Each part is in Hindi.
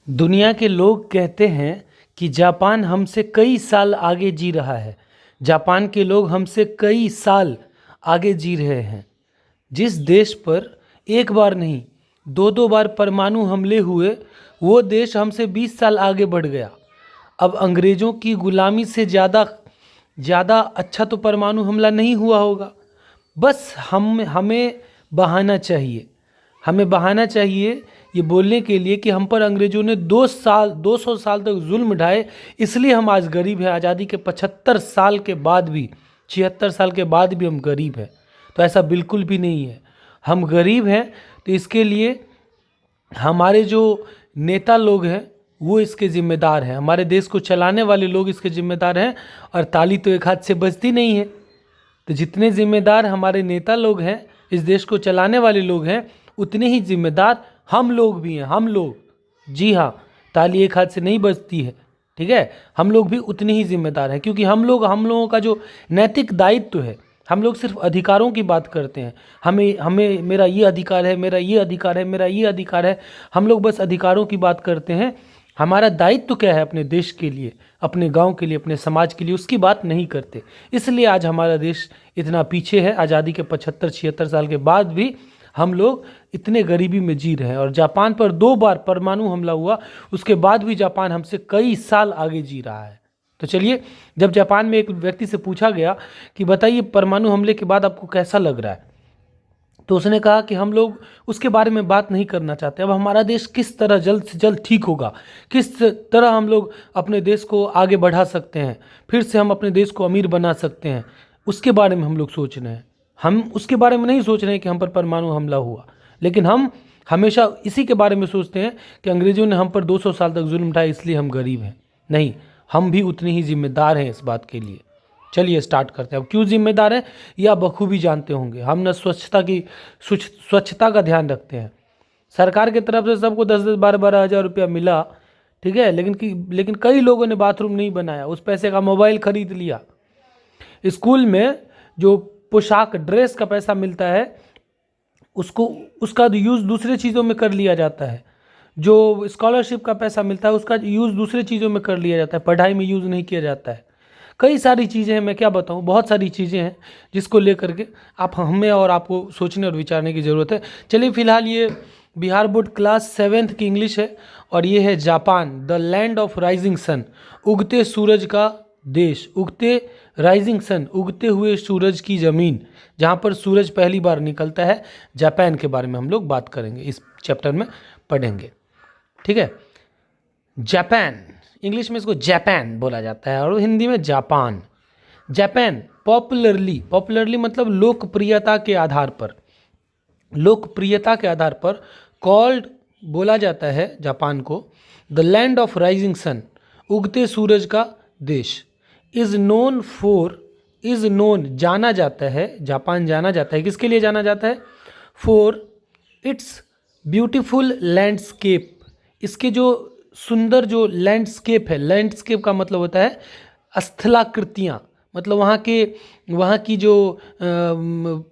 दुनिया के लोग कहते हैं कि जापान हमसे कई साल आगे जी रहा है। जापान के लोग हमसे कई साल आगे जी रहे हैं। जिस देश पर एक बार नहीं, दो दो बार परमाणु हमले हुए, वो देश हमसे 20 साल आगे बढ़ गया। अब अंग्रेज़ों की गुलामी से ज़्यादा ज़्यादा अच्छा तो परमाणु हमला नहीं हुआ होगा। बस हमें बहाना चाहिए। हमें बहाना चाहिए ये बोलने के लिए कि हम पर अंग्रेज़ों ने 200 साल तक जुल्म ढाए, इसलिए हम आज गरीब हैं। आज़ादी के 75 साल के बाद भी, 76 साल के बाद भी हम गरीब हैं। तो ऐसा बिल्कुल भी नहीं है। हम गरीब हैं तो इसके लिए हमारे जो नेता लोग हैं वो इसके ज़िम्मेदार हैं। हमारे देश को चलाने वाले लोग इसके ज़िम्मेदार हैं। और ताली तो एक हाथ से बजती नहीं है। तो जितने ज़िम्मेदार हमारे नेता लोग हैं, इस देश को चलाने वाले लोग हैं, उतने ही ज़िम्मेदार हम लोग भी हैं। हम लोग, जी हाँ, ताली एक हाथ से नहीं बजती है, ठीक है। हम लोग भी उतने ही ज़िम्मेदार हैं, क्योंकि हम लोगों का जो नैतिक दायित्व है, हम लोग सिर्फ अधिकारों की बात करते हैं। हमें हमें मेरा ये अधिकार है, मेरा ये अधिकार है, मेरा ये अधिकार है। हम लोग बस अधिकारों की बात करते हैं। हमारा दायित्व क्या है अपने देश के लिए, अपने गांव के लिए, अपने समाज के लिए, उसकी बात नहीं करते। इसलिए आज हमारा देश इतना पीछे है। आज़ादी के 75-76 साल के बाद भी हम लोग इतने गरीबी में जी रहे हैं। और जापान पर 2 बार परमाणु हमला हुआ, उसके बाद भी जापान हमसे कई साल आगे जी रहा है। तो चलिए, जब जापान में एक व्यक्ति से पूछा गया कि बताइए परमाणु हमले के बाद आपको कैसा लग रहा है, तो उसने कहा कि हम लोग उसके बारे में बात नहीं करना चाहते। अब हमारा देश किस तरह जल्द से जल्द ठीक होगा, किस तरह हम लोग अपने देश को आगे बढ़ा सकते हैं, फिर से हम अपने देश को अमीर बना सकते हैं, उसके बारे में हम लोग सोच रहे हैं। हम उसके बारे में नहीं सोच रहे हैं कि हम पर परमाणु हमला हुआ, लेकिन हम हमेशा इसी के बारे में सोचते हैं कि अंग्रेज़ों ने हम पर 200 साल तक जुल्म ढाया, इसलिए हम गरीब हैं। नहीं, हम भी उतने ही जिम्मेदार हैं इस बात के लिए। चलिए स्टार्ट करते हैं। अब क्यों जिम्मेदार हैं ये आप बखूबी जानते होंगे। हम न स्वच्छता का ध्यान रखते हैं। सरकार की तरफ से सबको 10-10, 12-12 हज़ार रुपया मिला, ठीक है, लेकिन कई लोगों ने बाथरूम नहीं बनाया, उस पैसे का मोबाइल खरीद लिया। स्कूल में जो पोशाक ड्रेस का पैसा मिलता है, उसका यूज़ दूसरे चीज़ों में कर लिया जाता है। जो स्कॉलरशिप का पैसा मिलता है, उसका यूज़ दूसरे चीज़ों में कर लिया जाता है, पढ़ाई में यूज़ नहीं किया जाता है। कई सारी चीज़ें हैं, मैं क्या बताऊं, बहुत सारी चीज़ें हैं जिसको लेकर के हमें और आपको सोचने और विचारने की ज़रूरत है। चलिए फिलहाल ये बिहार बोर्ड क्लास 7th की इंग्लिश है, और ये है Japan, the land of rising sun, उगते सूरज का देश। राइजिंग सन, उगते हुए सूरज की ज़मीन, जहाँ पर सूरज पहली बार निकलता है। जापान के बारे में हम लोग बात करेंगे, इस चैप्टर में पढ़ेंगे, ठीक है। जापान, इंग्लिश में इसको जापान बोला जाता है और हिंदी में जापान। जापान पॉपुलरली मतलब लोकप्रियता के आधार पर, कॉल्ड बोला जाता है जापान को the land of rising sun, उगते सूरज का देश। इज नोन जाना जाता है, जापान जाना जाता है, किसके लिए जाना जाता है? फॉर इट्स ब्यूटीफुल लैंडस्केप, इसके जो सुंदर जो लैंडस्केप है, लैंडस्केप का मतलब होता है स्थलाकृतियाँ, मतलब वहाँ की जो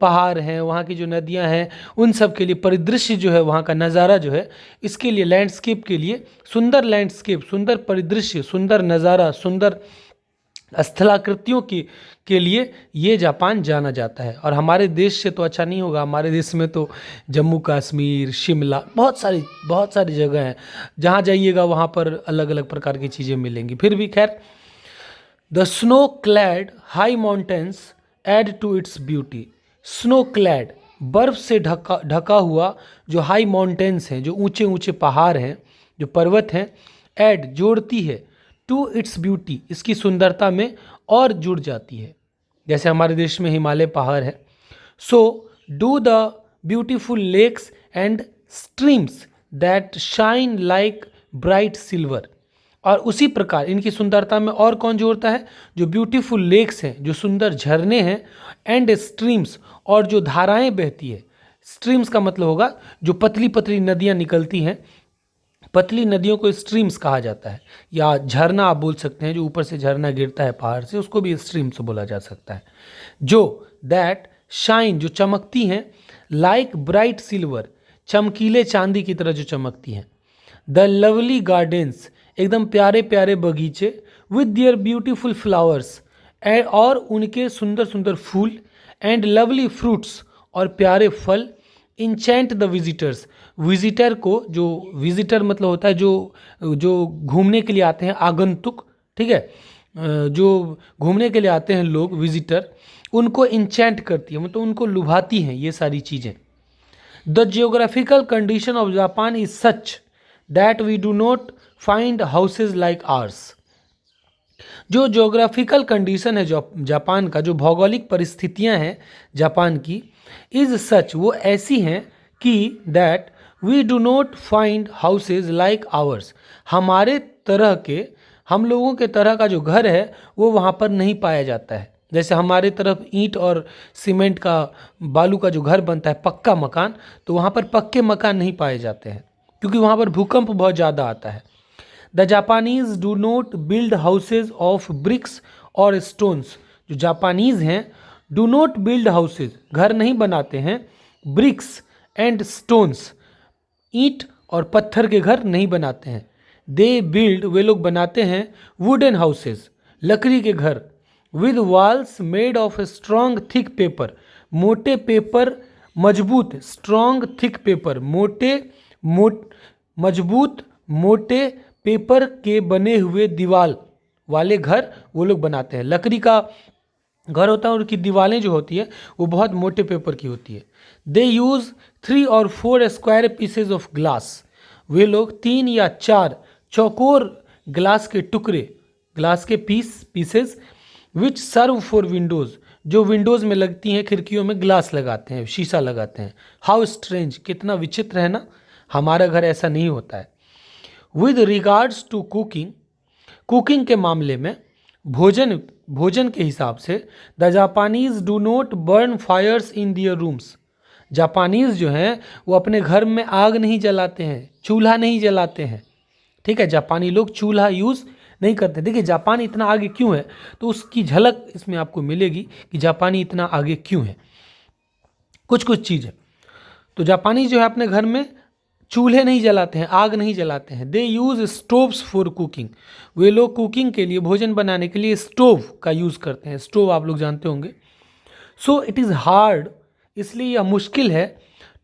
पहाड़ हैं, वहाँ की जो नदियाँ हैं, उन सब के लिए परिदृश्य जो है, वहाँ का नज़ारा जो है, इसके लिए लैंडस्केप के लिए, सुंदर लैंडस्केप, सुंदर परिदृश्य, सुंदर नज़ारा, सुंदर स्थलाकृतियों के लिए ये जापान जाना जाता है। और हमारे देश से तो अच्छा नहीं होगा। हमारे देश में तो जम्मू कश्मीर, शिमला, बहुत सारी जगह हैं, जहाँ जाइएगा वहाँ पर अलग अलग प्रकार की चीज़ें मिलेंगी। फिर भी खैर, the snow clad high mountains add to its beauty. Snow clad, बर्फ से ढका हुआ जो हाई माउंटेन्स हैं, जो ऊंचे ऊंचे पहाड़ हैं, जो पर्वत हैं, एड जोड़ती है, टू इट्स ब्यूटी, इसकी सुंदरता में और जुड़ जाती है। जैसे हमारे देश में हिमालय पहाड़ है। So do the beautiful lakes and streams that shine like bright silver. और उसी प्रकार इनकी सुंदरता में और कौन जोड़ता है? जो ब्यूटीफुल लेक्स हैं, जो सुंदर झरने हैं, एंड स्ट्रीम्स, और जो धाराएं बहती है। स्ट्रीम्स का मतलब होगा जो पतली पतली नदियाँ निकलती हैं, पतली नदियों को स्ट्रीम्स कहा जाता है, या झरना आप बोल सकते हैं। जो ऊपर से झरना गिरता है पहाड़ से, उसको भी स्ट्रीम्स बोला जा सकता है। जो दैट शाइन, जो चमकती हैं, लाइक ब्राइट सिल्वर, चमकीले चांदी की तरह जो चमकती हैं। द लवली गार्डन्स, एकदम प्यारे प्यारे बगीचे, विद दियर ब्यूटीफुल फ्लावर्स, और उनके सुंदर सुंदर फूल, एंड लवली फ्रूट्स, और प्यारे फल, इंचेंट द विजिटर्स, विजिटर को, जो विजिटर मतलब होता है जो जो घूमने के लिए आते हैं, आगंतुक, ठीक है, जो घूमने के लिए आते हैं लोग, विजिटर, उनको इंचेंट करती है, मतलब उनको लुभाती हैं ये सारी चीज़ें। The geographical condition of Japan is such that we do not find houses like ours. जो ज्योग्राफिकल कंडीशन है जो जापान का, जो भौगोलिक परिस्थितियां हैं जापान की, इज सच, वो ऐसी हैं कि that we do not find houses like ours, हमारे तरह के, हम लोगों के तरह का जो घर है वो वहाँ पर नहीं पाया जाता है। जैसे हमारे तरफ ईंट और सीमेंट का, बालू का जो घर बनता है, पक्का मकान, तो वहाँ पर पक्के मकान नहीं पाए जाते हैं क्योंकि वहाँ पर भूकंप बहुत ज़्यादा आता है। The Japanese do not build houses of BRICS और स्टोन्स, जो जापानीज हैं डू नॉट बिल्ड हाउसेज, घर नहीं बनाते हैं, ब्रिक्स एंड स्टोन्स, ईंट और पत्थर के घर नहीं बनाते हैं। दे बिल्ड, वे लोग बनाते हैं, वुडन हाउसेज, लकड़ी के घर, with walls made of strong thick paper, मोटे पेपर, मजबूत, स्ट्रॉन्ग थिक पेपर, मजबूत मोटे पेपर के बने हुए दीवार वाले घर वो लोग बनाते हैं। लकड़ी का घर होता है और उनकी दीवारें जो होती है वो बहुत मोटे पेपर की होती है। दे यूज़ 3 और 4 स्क्वायर पीसेज ऑफ ग्लास, वे लोग 3 या 4 चौकोर ग्लास के टुकड़े, ग्लास के pieces, which serve for windows, जो विंडोज़ में लगती हैं, खिड़कियों में ग्लास लगाते हैं, शीशा लगाते हैं। हाउ स्ट्रेंज, कितना विचित्र है ना, हमारा घर ऐसा नहीं होता है। With regards to cooking, cooking के मामले में, भोजन के हिसाब से, the Japanese do not burn fires in their rooms, Japanese जो हैं वो अपने घर में आग नहीं जलाते हैं, चूल्हा नहीं जलाते हैं, ठीक है, जापानी लोग चूल्हा यूज़ नहीं करते। देखिए जापान इतना आगे क्यों है, तो उसकी झलक इसमें आपको मिलेगी कि जापानी इतना आगे क्यों है। कुछ चीज़ है, तो जापानी जो है अपने घर में चूल्हे नहीं जलाते हैं, आग नहीं जलाते हैं। दे यूज़ स्टोव्स फॉर कुकिंग, वे लोग कुकिंग के लिए, भोजन बनाने के लिए स्टोव का यूज़ करते हैं। स्टोव आप लोग जानते होंगे। सो इट इज़ हार्ड, इसलिए यह मुश्किल है,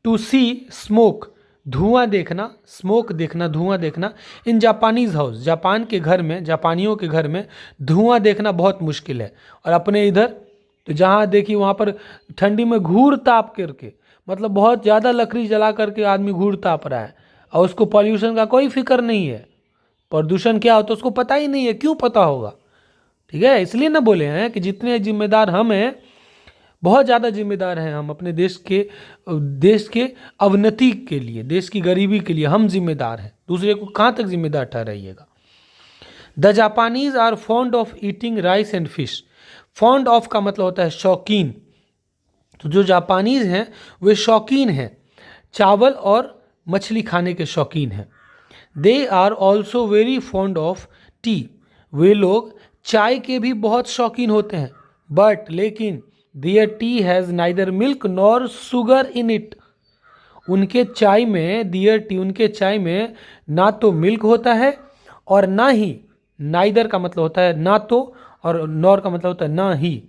टू सी स्मोक, धुआं देखना, स्मोक देखना, धुआं देखना, इन जापानीज हाउस, जापान के घर में, जापानियों के घर में धुआं देखना बहुत मुश्किल है। और अपने इधर तो जहाँ देखिए वहाँ पर ठंडी में घूर ताप करके, मतलब बहुत ज़्यादा लकड़ी जला करके आदमी घूर ताप रहा है और उसको पॉल्यूशन का कोई फिक्र नहीं है। प्रदूषण क्या होता है उसको पता ही नहीं है, क्यों पता होगा, ठीक है। इसलिए ना बोले हैं कि जितने जिम्मेदार हम हैं, बहुत ज़्यादा जिम्मेदार हैं हम अपने देश के अवनति के लिए, देश की गरीबी के लिए हम जिम्मेदार हैं। दूसरे को कहाँ तक जिम्मेदार ठहराइएगा। The Japanese are fond of eating rice and fish, fond of का मतलब होता है शौकीन, तो जो जापानीज हैं वे शौकीन हैं, चावल और मछली खाने के शौकीन हैं। They are also very fond of tea, वे लोग चाय के भी बहुत शौकीन होते हैं। बट लेकिन their tea has neither milk nor sugar in it, उनके चाय में, दियर टी, उनके चाय में ना तो मिल्क होता है और ना ही, नाइदर का मतलब होता है ना तो, और नॉर का मतलब होता है ना ही,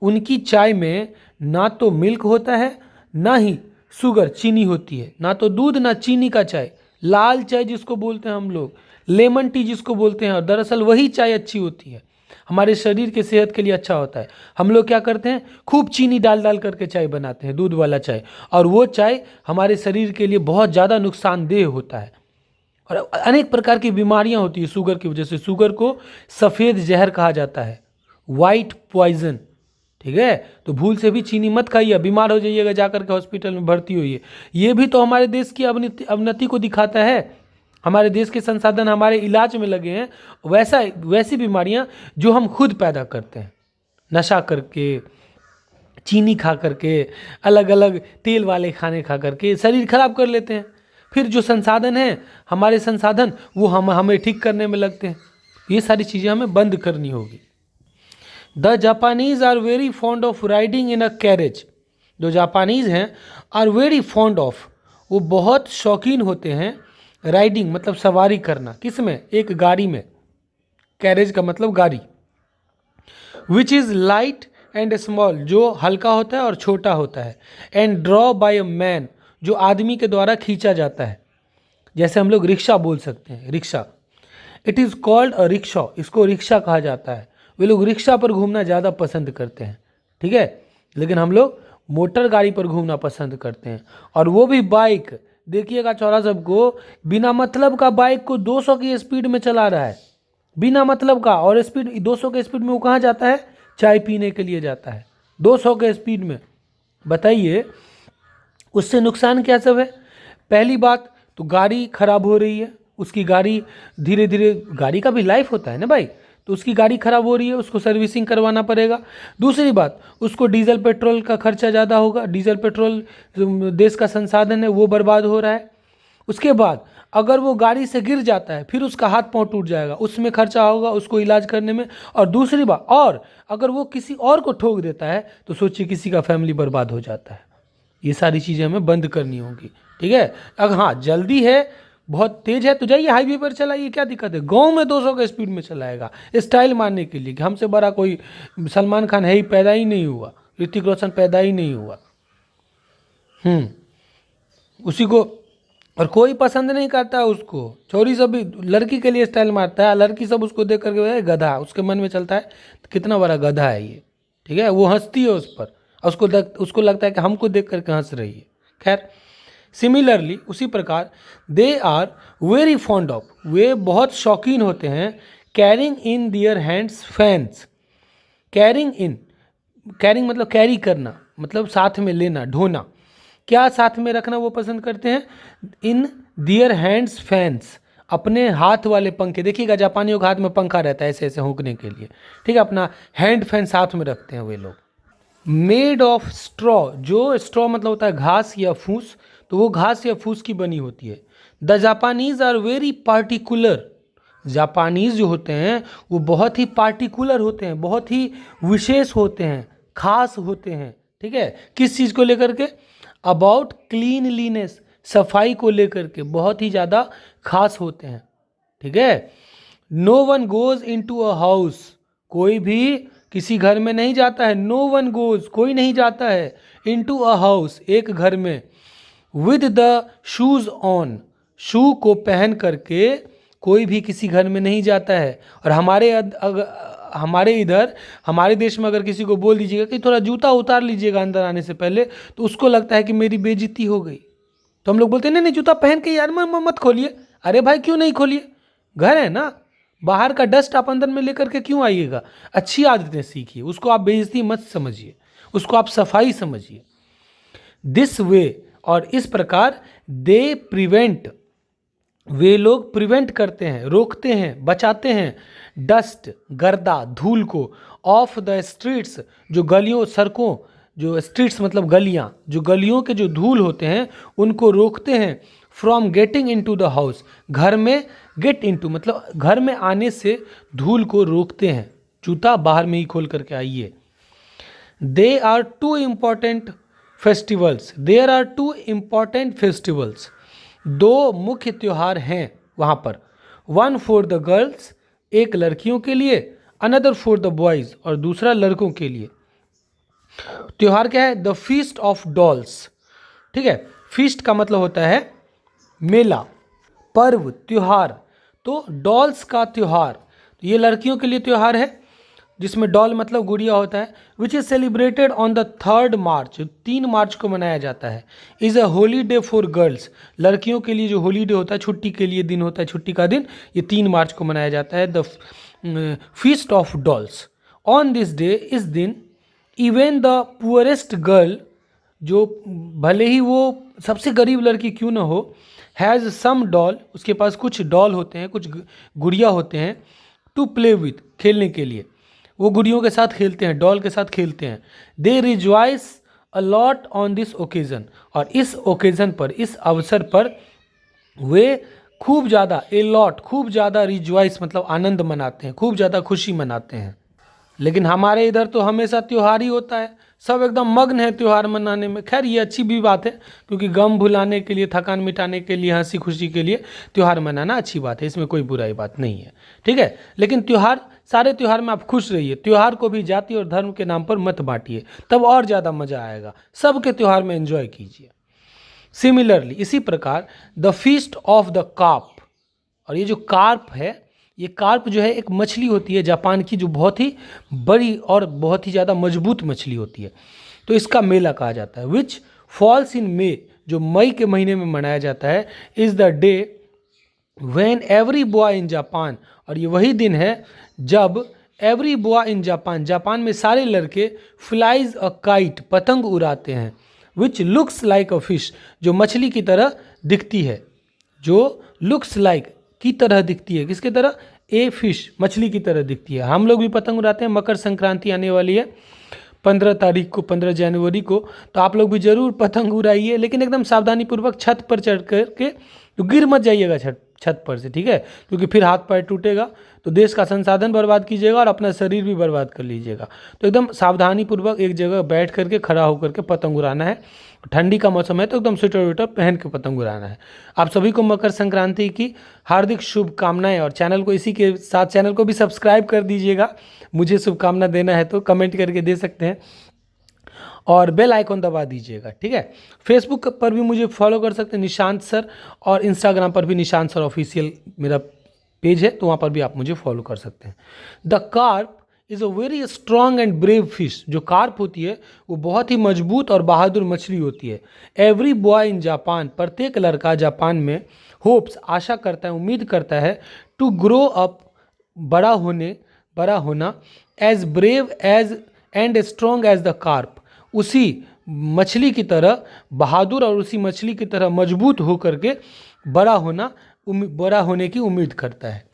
उनकी चाय में ना तो मिल्क होता है ना ही शुगर, चीनी होती है, ना तो दूध ना चीनी का चाय, लाल चाय जिसको बोलते हैं हम लोग, लेमन टी जिसको बोलते हैं, और दरअसल वही चाय अच्छी होती है, हमारे शरीर के सेहत के लिए अच्छा होता है। हम लोग क्या करते हैं, खूब चीनी डाल डाल करके चाय बनाते हैं, दूध वाला चाय, और वो चाय हमारे शरीर के लिए बहुत ज़्यादा नुकसानदेह होता है और अनेक प्रकार की बीमारियां होती है शुगर की वजह से। शुगर को सफ़ेद जहर कहा जाता है, वाइट पॉइजन, ठीक है। तो भूल से भी चीनी मत खाइए, बीमार हो जाइएगा जाकर के हॉस्पिटल में भर्ती होइए। ये भी तो हमारे देश की अवनति को दिखाता है। हमारे देश के संसाधन हमारे इलाज में लगे हैं, वैसी बीमारियां जो हम खुद पैदा करते हैं, नशा करके, चीनी खा करके, अलग अलग तेल वाले खाने खा करके शरीर खराब कर लेते हैं। फिर जो संसाधन हैं, हमारे संसाधन, वो हमें ठीक करने में लगते हैं। ये सारी चीज़ें हमें बंद करनी होगी। The Japanese are very fond of riding in a carriage, जो जापानीज हैं आर वेरी फॉन्ड ऑफ, वो बहुत शौकीन होते हैं राइडिंग मतलब सवारी करना, किस में, एक गाड़ी में, कैरेज का मतलब गाड़ी, which is light and small, जो हल्का होता है और छोटा होता है, and draw bye a man, जो आदमी के द्वारा खींचा जाता है, जैसे हम लोग रिक्शा बोल सकते हैं, rickshaw. It is called a rickshaw, इसको रिक्शा कहा जाता है। वे लोग रिक्शा पर घूमना ज़्यादा पसंद करते हैं, ठीक है, लेकिन हम लोग मोटर गाड़ी पर घूमना पसंद करते हैं, और वो भी बाइक। देखिएगा चौरा सबको, बिना मतलब का बाइक को 200 की स्पीड में चला रहा है, बिना मतलब का, और स्पीड 200 के स्पीड में वो कहाँ जाता है, चाय पीने के लिए जाता है 200 के स्पीड में। बताइए उससे नुकसान क्या सब है। पहली बात तो गाड़ी खराब हो रही है, उसकी गाड़ी धीरे धीरे, गाड़ी का भी लाइफ होता है ना भाई, तो उसकी गाड़ी खराब हो रही है, उसको सर्विसिंग करवाना पड़ेगा। दूसरी बात, उसको डीजल पेट्रोल का खर्चा ज़्यादा होगा, डीजल पेट्रोल देश का संसाधन है वो बर्बाद हो रहा है। उसके बाद अगर वो गाड़ी से गिर जाता है फिर उसका हाथ पांव टूट जाएगा, उसमें खर्चा होगा उसको इलाज करने में। और दूसरी बात, और अगर वो किसी और को ठोक देता है तो सोचिए किसी का फैमिली बर्बाद हो जाता है। ये सारी चीज़ें हमें बंद करनी होगी, ठीक है। अगर हाँ जल्दी है, बहुत तेज़ है, तो जाइए हाईवे पर चलाइए, क्या दिक्कत है। गांव में 200 के स्पीड में चलाएगा स्टाइल मारने के लिए कि हमसे बड़ा कोई सलमान खान है ही, पैदा ही नहीं हुआ, ऋतिक रोशन पैदा ही नहीं हुआ। उसी को, और कोई पसंद नहीं करता है उसको, छोरी सब भी लड़की के लिए स्टाइल मारता है, लड़की सब उसको देख करके गधा, उसके मन में चलता है कितना बड़ा गधा है ये, ठीक है, वो हंसती है उस पर, और उसको लगता है कि हमको देख करके हंस रही है। खैर सिमिलरली उसी प्रकार they are very fond of, वे बहुत शौकीन होते हैं, carrying in their hands fans. Carrying मतलब कैरी करना, मतलब साथ में लेना, ढोना, क्या साथ में रखना वो पसंद करते हैं, इन दियर हैंड्स फैंस, अपने हाथ वाले पंखे। देखिएगा जापानियों के हाथ में पंखा रहता है ऐसे ऐसे होंकने के लिए, ठीक है, अपना हैंड फैन साथ में रखते हैं वे लोग। मेड ऑफ स्ट्रॉ, जो स्ट्रॉ मतलब होता है घास या फूस, तो वो घास या फूस की बनी होती है। The Japanese are very particular, Japanese जो होते हैं वो बहुत ही पार्टिकुलर होते हैं, बहुत ही विशेष होते हैं, खास होते हैं, ठीक है, किस चीज़ को लेकर के, अबाउट क्लीनलीनेस, सफाई को लेकर के बहुत ही ज़्यादा खास होते हैं, ठीक है। No one goes into a house, कोई भी किसी घर में नहीं जाता है, नो वन गोज, कोई नहीं जाता है, इन टू अ हाउस, एक घर में, विद द शूज ऑन, शू को पहन करके कोई भी किसी घर में नहीं जाता है। और हमारे इधर, हमारे देश में अगर किसी को बोल दीजिएगा कि थोड़ा जूता उतार लीजिएगा अंदर आने से पहले, तो उसको लगता है कि मेरी बेइज्जती हो गई, तो हम लोग बोलते हैं नहीं नहीं जूता पहन के यार मत खोलिए। अरे भाई क्यों नहीं खोलिए, घर है ना, बाहर का डस्ट आप अंदर में लेकर के क्यों आइएगा। अच्छी आदतें सीखिए, उसको आप बेइज्जती मत समझिए, उसको आप सफाई समझिए। दिस वे, और इस प्रकार, दे प्रिवेंट, वे लोग प्रिवेंट करते हैं, रोकते हैं, बचाते हैं, डस्ट गर्दा धूल को, ऑफ द स्ट्रीट्स, जो गलियों सड़कों, जो स्ट्रीट्स मतलब गलियां, जो गलियों के जो धूल होते हैं उनको रोकते हैं, from getting into the house, घर में, गेट इनटू मतलब घर में आने से धूल को रोकते हैं, जूता बाहर में ही खोल करके आइए। They are two important festivals, there are two important festivals, दो मुख्य त्योहार हैं वहाँ पर, वन फॉर द गर्ल्स, एक लड़कियों के लिए, अनदर फॉर द बॉयज़, और दूसरा लड़कों के लिए। त्योहार क्या है, द फीस्ट ऑफ डॉल्स, ठीक है, फीस्ट का मतलब होता है मेला, पर्व, त्योहार, तो डॉल्स का त्योहार, तो ये लड़कियों के लिए त्योहार है जिसमें डॉल मतलब गुड़िया होता है, which is celebrated on the 3 मार्च, 3 मार्च को मनाया जाता है। Is a holiday for girls, लड़कियों के लिए जो होलीडे होता है, छुट्टी के लिए दिन होता है, छुट्टी का दिन, ये 3 मार्च को मनाया जाता है, the feast of dolls. On this day, इस दिन, इवन द पुअरेस्ट गर्ल, जो भले ही वो सबसे गरीब लड़की क्यों ना हो, हैज़ सम डॉल, उसके पास कुछ डॉल होते हैं, कुछ गुड़िया होते हैं, टू प्ले विथ, खेलने के लिए, वो गुड़ियों के साथ खेलते हैं, डॉल के साथ खेलते हैं। They rejoice a lot on this occasion, और इस ओकेजन पर, इस अवसर पर वे खूब ज़्यादा, ए लॉट खूब ज़्यादा, रिजॉइस मतलब आनंद मनाते हैं, खूब ज़्यादा खुशी मनाते हैं। लेकिन हमारे इधर तो हमेशा त्यौहार ही होता है, सब एकदम मग्न है त्यौहार मनाने में। खैर ये अच्छी भी बात है, क्योंकि गम भुलाने के लिए, थकान मिटाने के लिए, हंसी खुशी के लिए त्यौहार मनाना अच्छी बात है, इसमें कोई बुराई बात नहीं है, ठीक है। लेकिन त्यौहार, सारे त्यौहार में आप खुश रहिए, त्यौहार को भी जाति और धर्म के नाम पर मत बांटिए, तब और ज़्यादा मज़ा आएगा। सबके त्यौहार में एंजॉय कीजिए। सिमिलरली, इसी प्रकार the feast of the carp, और ये जो कार्प है, ये कार्प जो है एक मछली होती है जापान की, जो बहुत ही बड़ी और बहुत ही ज़्यादा मजबूत मछली होती है। तो इसका मेला कहा जाता है, विच फॉल्स इन मई, जो मई के महीने में मनाया जाता है, is the day when every boy in Japan, और ये वही दिन है जब every boy in Japan, Japan में सारे लड़के फ्लाइज अ काइट, पतंग उड़ाते हैं, which looks like a fish, जो मछली की तरह दिखती है, जो लुक्स लाइक की तरह दिखती है, किसके तरह, ए फिश, मछली की तरह दिखती है। हम लोग भी पतंग उड़ाते हैं, मकर संक्रांति आने वाली है 15 तारीख को, 15 जनवरी को, तो आप लोग भी जरूर पतंग उड़ाइए, लेकिन एकदम सावधानी पूर्वक छत पर चढ़ करके, तो गिर मत जाइएगा छत पर से, ठीक है, क्योंकि फिर हाथ पैर टूटेगा, तो देश का संसाधन बर्बाद कीजिएगा और अपना शरीर भी बर्बाद कर लीजिएगा। तो एकदम सावधानी पूर्वक एक जगह बैठ करके, खड़ा होकर के पतंग उड़ाना है। ठंडी का मौसम है तो एकदम स्वेटर वेटर पहन के पतंग उड़ाना है। आप सभी को मकर संक्रांति की हार्दिक शुभकामनाएं, और चैनल को, इसी के साथ चैनल को भी सब्सक्राइब कर दीजिएगा। मुझे शुभकामना देना है तो कमेंट करके दे सकते हैं, और बेल आइकॉन दबा दीजिएगा, ठीक है। फेसबुक पर भी मुझे फॉलो कर सकते हैं, निशांत सर, और इंस्टाग्राम पर भी निशांत सर ऑफिशियल मेरा पेज है, तो वहाँ पर भी आप मुझे फॉलो कर सकते हैं। The carp is a very strong and brave fish, जो कार्प होती है वो बहुत ही मजबूत और बहादुर मछली होती है। एवरी बॉय इन जापान, प्रत्येक लड़का जापान में, होप्स, आशा करता है, उम्मीद करता है, टू ग्रो अप, बड़ा होना, as brave as and strong as the carp, उसी मछली की तरह बहादुर और उसी मछली की तरह मजबूत होकर के बड़ा होने की उम्मीद करता है।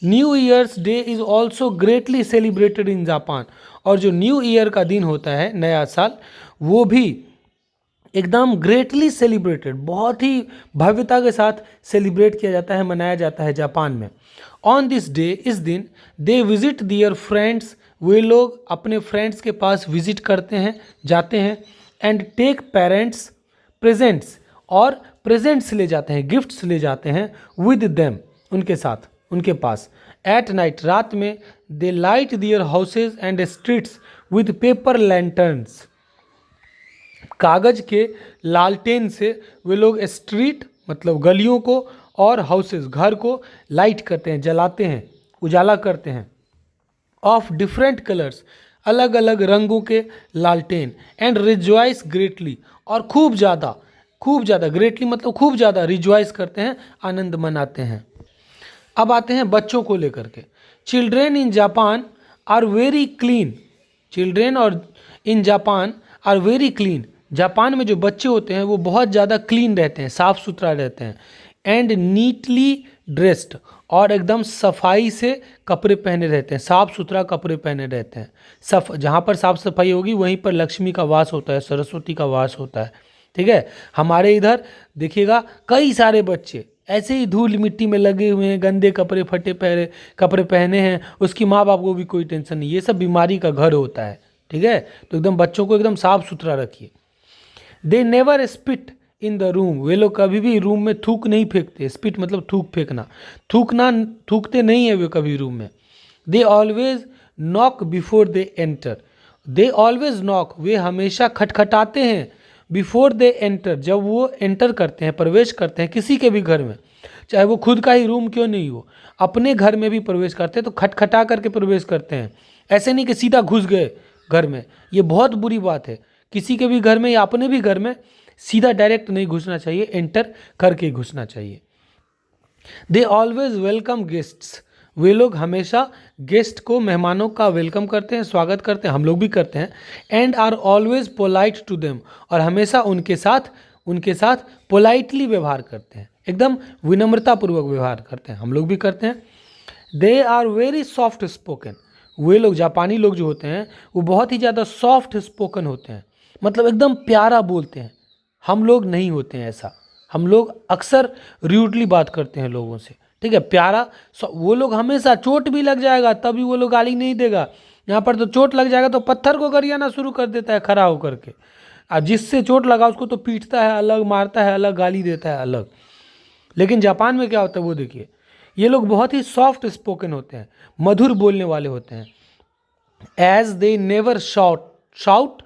New years day is also greatly celebrated in Japan, और जो न्यू ईयर का दिन होता है, नया साल, वो भी एकदम ग्रेटली सेलिब्रेटेड, बहुत ही भव्यता के साथ सेलिब्रेट किया जाता है, मनाया जाता है जापान में। ऑन दिस डे, इस दिन, दे विजिट दियर फ्रेंड्स, वे लोग अपने फ्रेंड्स के पास विजिट करते हैं, जाते हैं, एंड टेक पेरेंट्स प्रेजेंट्स, और प्रेजेंट्स ले जाते हैं, गिफ्ट्स ले जाते हैं, विद देम, उनके साथ, उनके पास। एट नाइट, रात में, they light their houses and streets with paper lanterns, कागज के लालटेन से वे लोग स्ट्रीट, मतलब गलियों को, और हाउसेस, घर को लाइट करते हैं, जलाते हैं, उजाला करते हैं। ऑफ डिफरेंट कलर्स, अलग अलग रंगों के लालटेन, एंड रिजॉइस ग्रेटली, और खूब ज़्यादा, ग्रेटली मतलब खूब ज़्यादा, रिजॉइस करते हैं, आनंद मनाते हैं। अब आते हैं बच्चों को लेकर के। Children in Japan are very clean, children और in Japan are very clean, Japan में जो बच्चे होते हैं वो बहुत ज़्यादा क्लीन रहते हैं, साफ़ सुथरा रहते हैं। एंड नीटली ड्रेस्ड, और एकदम सफाई से कपड़े पहने रहते हैं, साफ़ सुथरा कपड़े पहने रहते हैं। जहाँ पर साफ़ सफाई होगी वहीं पर लक्ष्मी का वास होता है, सरस्वती का वास होता है, ठीक है। हमारे इधर देखिएगा कई सारे बच्चे ऐसे ही धूल मिट्टी में लगे हुए हैं, गंदे कपड़े, फटे कपड़े पहने हैं, उसकी माँ बाप को भी कोई टेंशन नहीं, ये सब बीमारी का घर होता है, ठीक है। तो एकदम बच्चों को एकदम साफ़ सुथरा रखिए। They never spit in the room, वे लोग कभी भी रूम में थूक नहीं फेंकते, स्पिट मतलब थूक फेंकना, थूकते नहीं है वे कभी रूम में। They always knock before they enter, they always knock, वे हमेशा खटखटाते हैं, बिफोर दे एंटर, जब वो एंटर करते हैं, प्रवेश करते हैं किसी के भी घर में, चाहे वो खुद का ही रूम क्यों नहीं हो, अपने घर में भी प्रवेश करते हैं तो खटखटा करके प्रवेश करते हैं, ऐसे नहीं कि सीधा घुस गए घर में, ये बहुत बुरी बात है। किसी के भी घर में या अपने भी घर में सीधा डायरेक्ट नहीं घुसना चाहिए, एंटर करके घुसना चाहिए। दे ऑलवेज वेलकम गेस्ट्स, वे लोग हमेशा गेस्ट को, मेहमानों का वेलकम करते हैं, स्वागत करते हैं, हम लोग भी करते हैं। And are always polite to them, और हमेशा उनके साथ पोलाइटली व्यवहार करते हैं, एकदम विनम्रतापूर्वक व्यवहार करते हैं, हम लोग भी करते हैं। They are very soft spoken, वे लोग, जापानी लोग जो होते हैं वो बहुत ही ज़्यादा सॉफ्ट स्पोकन होते हैं, मतलब एकदम प्यारा बोलते हैं। हम लोग नहीं होते हैं ऐसा, हम लोग अक्सर र्यूडली बात करते हैं लोगों से, ठीक है, प्यारा। वो लोग हमेशा चोट भी लग जाएगा तभी वो लोग गाली नहीं देगा। यहाँ पर तो चोट लग जाएगा तो पत्थर को गरियाना शुरू कर देता है खड़ा होकर के। अब जिससे चोट लगा उसको तो पीटता है अलग, मारता है अलग, गाली देता है अलग। लेकिन जापान में क्या होता है वो देखिए, ये लोग बहुत ही सॉफ्ट स्पोकन होते हैं, मधुर बोलने वाले होते हैं। एज दे नेवर शाउट,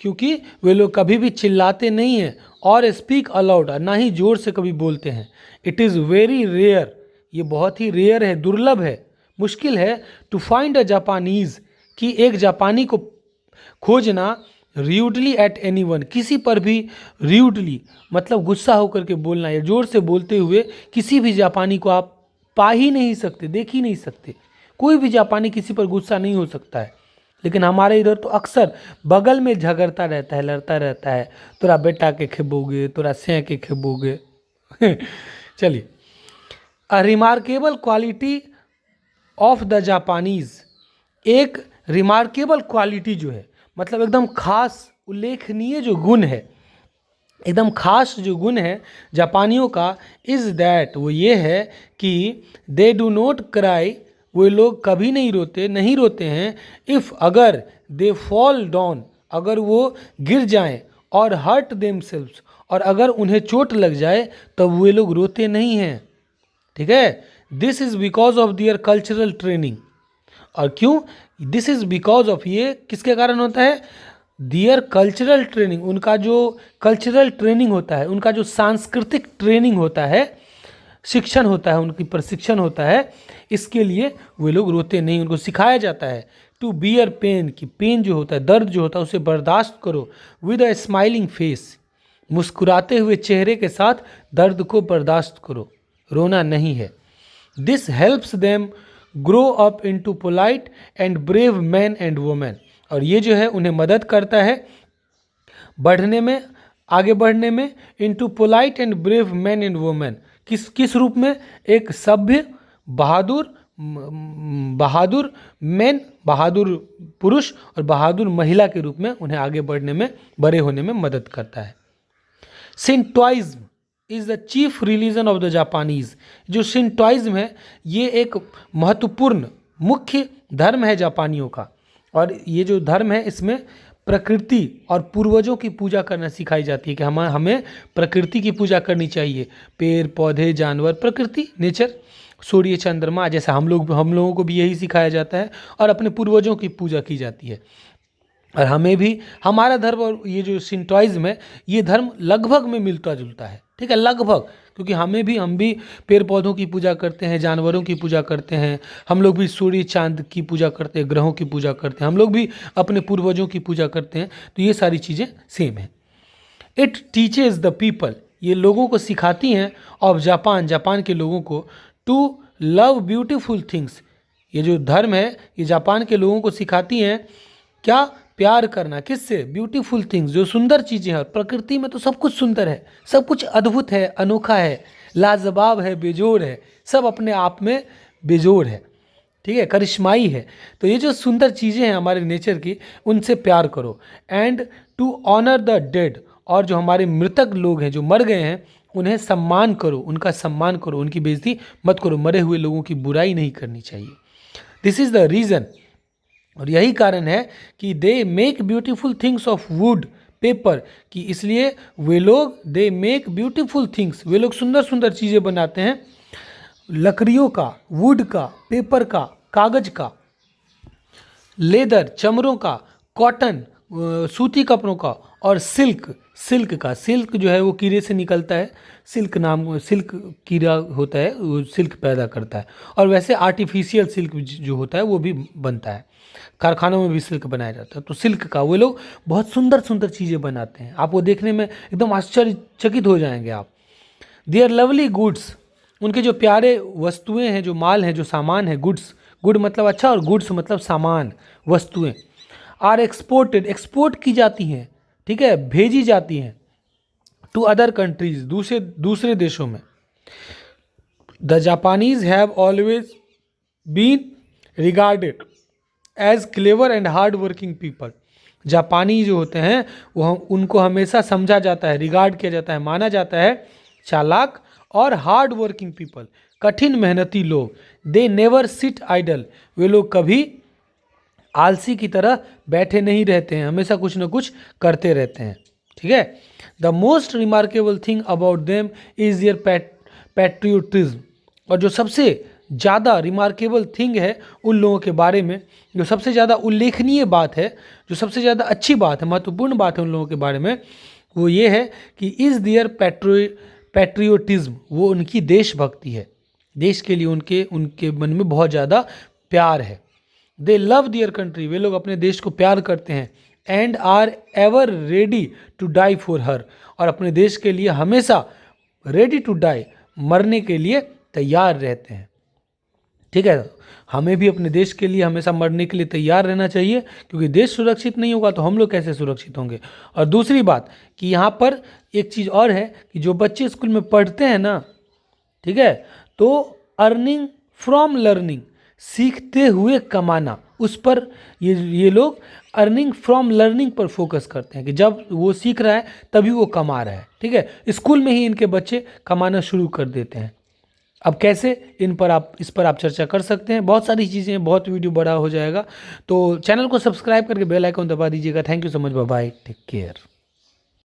क्योंकि वे लोग कभी भी चिल्लाते नहीं हैं, और स्पीक अलाउड, ना ही जोर से कभी बोलते हैं। इट इज़ वेरी रेयर, ये बहुत ही रेयर है, दुर्लभ है, मुश्किल है टू फाइंड अ जापानीज, कि एक जापानी को खोजना र्यूडली एट एनीवन, किसी पर भी र्यूडली मतलब गुस्सा होकर के बोलना या जोर से बोलते हुए किसी भी जापानी को आप पा ही नहीं सकते, देख ही नहीं सकते। कोई भी जापानी किसी पर गुस्सा नहीं हो सकता है। लेकिन हमारे इधर तो अक्सर बगल में झगड़ता रहता है, लड़ता रहता है, तोरा बेटा के खेबोगे, तोरा सें के खेबोगे। चलिए, a remarkable quality of the Japanese, एक रिमार्केबल क्वालिटी जो है मतलब एकदम खास उल्लेखनीय जो गुण है, एकदम खास जो गुण है जापानियों का, इज़ दैट, वो ये है कि दे डू नॉट क्राई, वो लोग कभी नहीं रोते हैं। इफ़, अगर, दे फॉल डाउन, अगर वो गिर जाएं, और हर्ट देमसेल्व्स, और अगर उन्हें चोट लग जाए तब वे लोग रोते नहीं हैं। ठीक है, this is because of their cultural training. और क्यों? दिस इज़ बिकॉज ऑफ, ये किसके कारण होता है? दियर कल्चरल ट्रेनिंग, उनका जो कल्चरल ट्रेनिंग होता है, उनका जो सांस्कृतिक ट्रेनिंग होता है, शिक्षण होता है, उनकी प्रशिक्षण होता है, इसके लिए वे लोग रोते नहीं। उनको सिखाया जाता है टू बियर पेन, कि पेन जो होता है, दर्द जो होता है, उसे बर्दाश्त करो। विद अ स्माइलिंग फेस, मुस्कुराते हुए चेहरे के साथ दर्द को बर्दाश्त करो, रोना नहीं है। This helps them grow up into polite and brave man and women, और ये जो है उन्हें मदद करता है बढ़ने में, आगे बढ़ने में, into polite and brave man and women, किस रूप में? एक सभ्य, बहादुर मैन, बहादुर पुरुष, और बहादुर महिला के रूप में उन्हें आगे बढ़ने में, बड़े होने में मदद करता है। Shintoism is the chief religion of the Japanese, जो शिंटोइज्म है ये एक महत्वपूर्ण मुख्य धर्म है जापानियों का। और ये जो धर्म है इसमें प्रकृति और पूर्वजों की पूजा करना सिखाई जाती है, कि हमें प्रकृति की पूजा करनी चाहिए। पेड़ पौधे, जानवर, प्रकृति, नेचर, सूर्य, चंद्रमा, जैसा हम लोगों को भी यही सिखाया जाता है, और अपने पूर्वजों की पूजा की जाती है। और हमें भी, हमारा धर्म और ये जो शिंटोइज्म है, ये धर्म लगभग में मिलता जुलता है। ठीक है, लगभग, क्योंकि हम भी पेड़ पौधों की पूजा करते हैं, जानवरों की पूजा करते हैं, हम लोग भी सूर्य चांद की पूजा करते हैं, ग्रहों की पूजा करते हैं, हम लोग भी अपने पूर्वजों की पूजा करते हैं। तो ये सारी चीज़ें सेम हैं। इट टीचेज द पीपल, ये लोगों को सिखाती हैं, ऑफ जापान के लोगों को, टू लव ब्यूटीफुल थिंग्स, ये जो धर्म है ये जापान के लोगों को सिखाती हैं क्या? प्यार करना। किससे? ब्यूटीफुल थिंग्स, जो सुंदर चीज़ें हैं। प्रकृति में तो सब कुछ सुंदर है, सब कुछ अद्भुत है, अनोखा है, लाजवाब है, बेजोड़ है, सब अपने आप में बेजोड़ है। ठीक है, करिश्माई है। तो ये जो सुंदर चीज़ें हैं हमारे नेचर की, उनसे प्यार करो। And to honour the dead, और जो हमारे मृतक लोग हैं, जो मर गए हैं, उन्हें सम्मान करो, उनका सम्मान करो, उनकी बेइज्जती मत करो। मरे हुए लोगों की बुराई नहीं करनी चाहिए। दिस इज़ द रीज़न, और यही कारण है कि they make beautiful things of would paper, कि इसलिए वे लोग, दे मेक ब्यूटीफुल थिंग्स, वे लोग सुंदर सुंदर चीज़ें बनाते हैं लकड़ियों का, वुड का, पेपर का, कागज का, लेदर, चमड़ों का, कॉटन, सूती कपड़ों का, और सिल्क का। सिल्क जो है वो कीड़े से निकलता है, सिल्क कीड़ा होता है, वो सिल्क पैदा करता है। और वैसे आर्टिफिशियल सिल्क जो होता है वो भी बनता है, कारखानों में भी सिल्क बनाया जाता है। तो सिल्क का वो लोग बहुत सुंदर सुंदर चीज़ें बनाते हैं, आप वो देखने में एकदम आश्चर्यचकित हो जाएंगे आप। देयर लवली गुड्स, उनके जो प्यारे वस्तुएं हैं, जो माल हैं, जो सामान है, गुड्स, गुड मतलब अच्छा, और गुड्स मतलब सामान, वस्तुएं, आर एक्सपोर्टेड, एक्सपोर्ट की जाती हैं, ठीक है, भेजी जाती हैं, टू अदर कंट्रीज, दूसरे देशों में। The Japanese have always been regarded as clever and hard working people, जापानी जो होते हैं वो उनको हमेशा समझा जाता है, रिगार्ड किया जाता है, माना जाता है चालाक और हार्ड वर्किंग पीपल, कठिन मेहनती लोग, दे नेवर सिट आइडल, वे लोग कभी आलसी की तरह बैठे नहीं रहते हैं, हमेशा कुछ ना कुछ करते रहते हैं। ठीक है। The most remarkable thing about them is their patriotism, और जो सबसे ज़्यादा रिमार्केबल थिंग है उन लोगों के बारे में, जो सबसे ज़्यादा उल्लेखनीय बात है, जो सबसे ज़्यादा अच्छी बात है, महत्वपूर्ण बात है उन लोगों के बारे में, वो ये है कि इज़ देयर पैट्रियोटिज्म, वो उनकी देशभक्ति है, देश के लिए उनके उनके मन में बहुत ज़्यादा प्यार है। दे लव दियर कंट्री, वे लोग अपने देश को प्यार करते हैं। And are ever ready to die for her, और अपने देश के लिए हमेशा रेडी टू डाई, मरने के लिए तैयार रहते हैं। ठीक है। हमें भी अपने देश के लिए हमेशा मरने के लिए तैयार रहना चाहिए, क्योंकि देश सुरक्षित नहीं होगा तो हम लोग कैसे सुरक्षित होंगे। और दूसरी बात कि यहाँ पर एक चीज़ और है कि जो बच्चे स्कूल में पढ़ते हैं ना, ठीक है, तो अर्निंग फ्रॉम लर्निंग, सीखते हुए कमाना, उस पर ये लोग अर्निंग फ्रॉम लर्निंग पर फोकस करते हैं कि जब वो सीख रहा है तभी वो कमा रहा है। ठीक है। स्कूल में ही इनके बच्चे कमाना शुरू कर देते हैं। अब कैसे, इस पर आप चर्चा कर सकते हैं। बहुत सारी चीज़ें, बहुत वीडियो बड़ा हो जाएगा, तो चैनल को सब्सक्राइब करके बेल आइकन दबा दीजिएगा। Thank you so much, bye bye, take care.